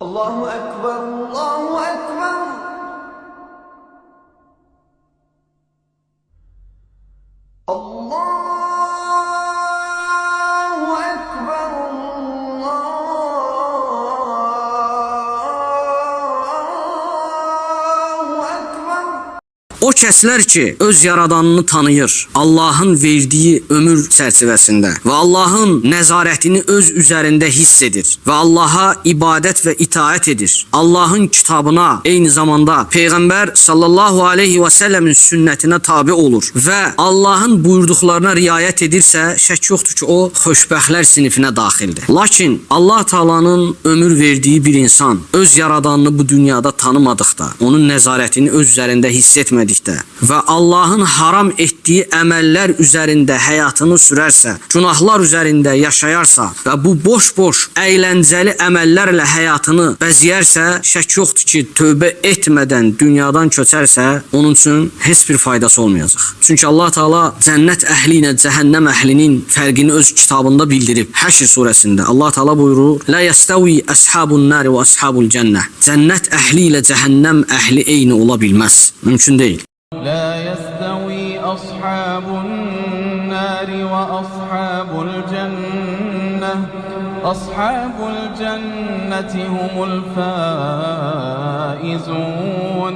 Allahu Ekber, Allahu Ekber. Allahu Ekber, Allahu Ekber. O kəslər ki, öz yaradanını tanıyır, Allahın verdiyi ömür çərçivəsində və Allahın nəzarətini öz üzərində hiss edir və Allaha ibadət və itaət edir. Allahın kitabına, eyni zamanda Peyğəmbər sallallahu aleyhi və səlləmin sünnətinə tabi olur və Allahın buyurduqlarına riayət edirsə, şək yoxdur ki, o xoşbəxtlər sinifinə daxildir. Lakin Allah Taala'nın ömür verdiyi bir insan öz yaradanını bu dünyada tanımadıqda, onun nəzarətini öz üzərində hiss etmədikdə və Allahın haram etdiyi əməllər üzərində həyatını sürərsə, günahlar üzərində yaşayarsa və bu boş-boş əyləncəli əməllərlə həyatını bəzəyərsə, şək yoxdur ki, tövbə etmədən dünyadan köçərsə, onun üçün heç bir faydası olmayacaq. Çünki Allah Taala cənnət əhli ilə cəhənnəm əhlinin fərqini öz kitabında bildirib. Həşr surəsində Allah Taala buyurur: "La yastawi ashabun nar və ashabul cennə." Cənnət əhli ilə cəhənnəm əhli eyni ola bilməz. Mümkün deyil. لا يستوي أصحاب النار وأصحاب الجنة أصحاب الجنة هم الفائزون